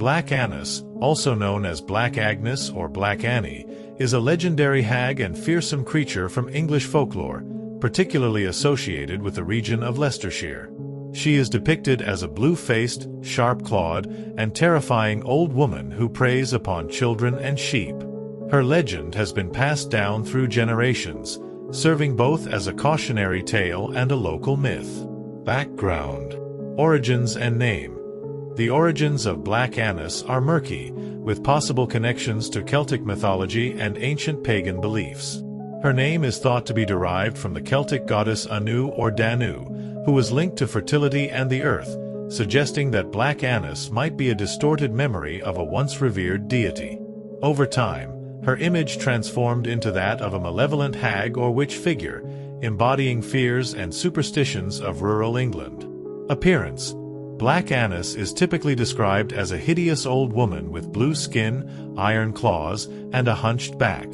Black Agnes, also known as Black Agnes or Black Anny, is a legendary hag and fearsome creature from English folklore, particularly associated with the region of Leicestershire. She is depicted as a blue-faced, sharp-clawed, and terrifying old woman who preys upon children and sheep. Her legend has been passed down through generations, serving both as a cautionary tale and a local myth. Background, origins and name. The origins of Black Agnes are murky, with possible connections to Celtic mythology and ancient pagan beliefs. Her name is thought to be derived from the Celtic goddess Anu or Danu, who was linked to fertility and the earth, suggesting that Black Agnes might be a distorted memory of a once revered deity. Over time, her image transformed into that of a malevolent hag or witch figure, embodying fears and superstitions of rural England. Appearance. Black Agnes is typically described as a hideous old woman with blue skin, iron claws, and a hunched back.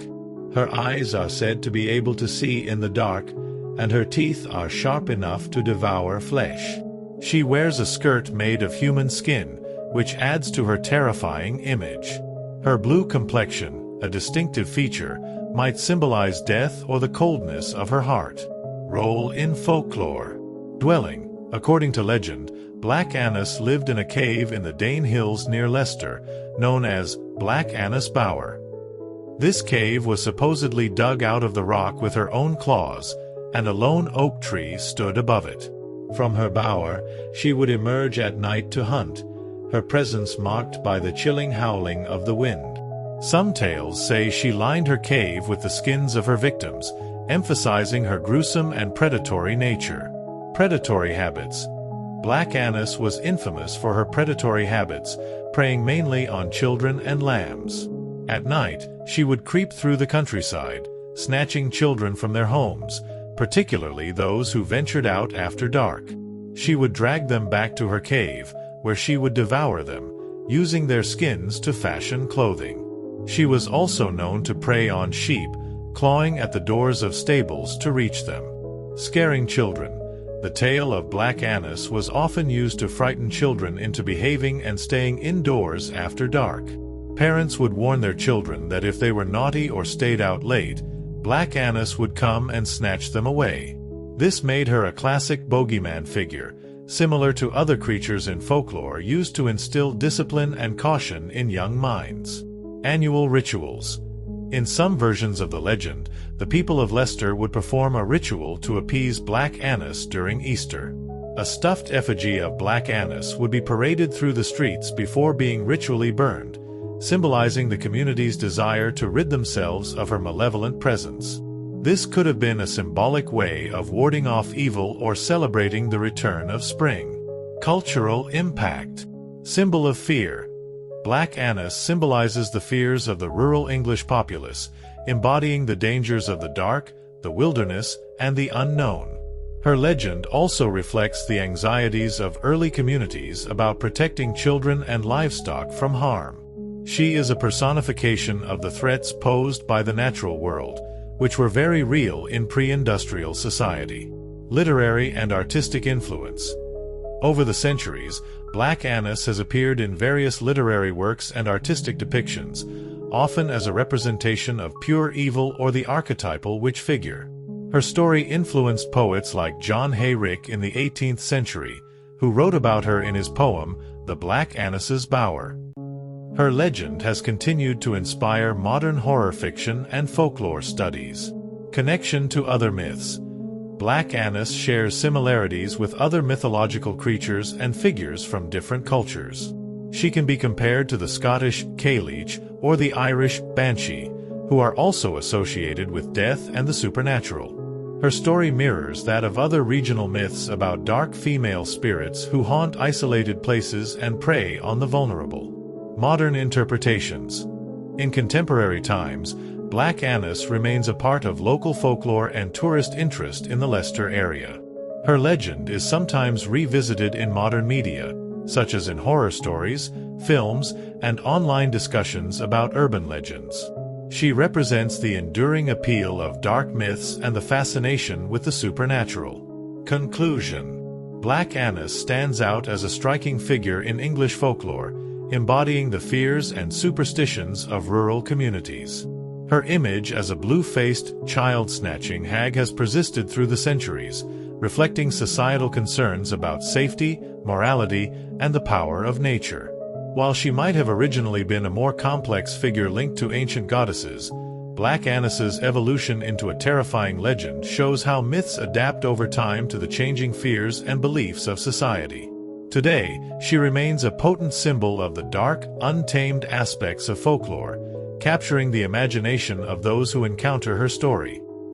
Her eyes are said to be able to see in the dark, and her teeth are sharp enough to devour flesh. She wears a skirt made of human skin, which adds to her terrifying image. Her blue complexion, a distinctive feature, might symbolize death or the coldness of her heart. Role in folklore. Dwelling. According to legend, Black Agnes lived in a cave in the Dane Hills near Leicester, known as Black Agnes Bower. This cave was supposedly dug out of the rock with her own claws, and a lone oak tree stood above it. From her bower, she would emerge at night to hunt, her presence marked by the chilling howling of the wind. Some tales say she lined her cave with the skins of her victims, emphasizing her gruesome and predatory nature. Predatory habits. Black Agnes was infamous for her predatory habits, preying mainly on children and lambs. At night, she would creep through the countryside, snatching children from their homes, particularly those who ventured out after dark. She would drag them back to her cave, where she would devour them, using their skins to fashion clothing. She was also known to prey on sheep, clawing at the doors of stables to reach them. Scaring children. The tale of Black Agnes was often used to frighten children into behaving and staying indoors after dark. Parents would warn their children that if they were naughty or stayed out late, Black Agnes would come and snatch them away. This made her a classic bogeyman figure, similar to other creatures in folklore used to instill discipline and caution in young minds. Annual rituals. In some versions of the legend, the people of Leicester would perform a ritual to appease Black Agnes during Easter. A stuffed effigy of Black Agnes would be paraded through the streets before being ritually burned, symbolizing the community's desire to rid themselves of her malevolent presence. This could have been a symbolic way of warding off evil or celebrating the return of spring. Cultural impact. Symbol of fear. Black Agnes symbolizes the fears of the rural English populace, embodying the dangers of the dark, the wilderness, and the unknown. Her legend also reflects the anxieties of early communities about protecting children and livestock from harm. She is a personification of the threats posed by the natural world, which were very real in pre-industrial society. Literary and artistic influence. Over the centuries, Black Agnes has appeared in various literary works and artistic depictions, often as a representation of pure evil or the archetypal witch figure. Her story influenced poets like John Hayrick in the 18th century, who wrote about her in his poem, The Black Agnes's Bower. Her legend has continued to inspire modern horror fiction and folklore studies. Connection to other myths. Black Agnes shares similarities with other mythological creatures and figures from different cultures. She can be compared to the Scottish Cailleach or the Irish Banshee, who are also associated with death and the supernatural. Her story mirrors that of other regional myths about dark female spirits who haunt isolated places and prey on the vulnerable. Modern interpretations. In contemporary times, Black Agnes remains a part of local folklore and tourist interest in the Leicester area. Her legend is sometimes revisited in modern media, such as in horror stories, films, and online discussions about urban legends. She represents the enduring appeal of dark myths and the fascination with the supernatural. Conclusion. Black Agnes stands out as a striking figure in English folklore, embodying the fears and superstitions of rural communities. Her image as a blue-faced, child-snatching hag has persisted through the centuries, reflecting societal concerns about safety, morality, and the power of nature. While she might have originally been a more complex figure linked to ancient goddesses, Black Agnes's evolution into a terrifying legend shows how myths adapt over time to the changing fears and beliefs of society. Today, she remains a potent symbol of the dark, untamed aspects of folklore, capturing the imagination of those who encounter her story.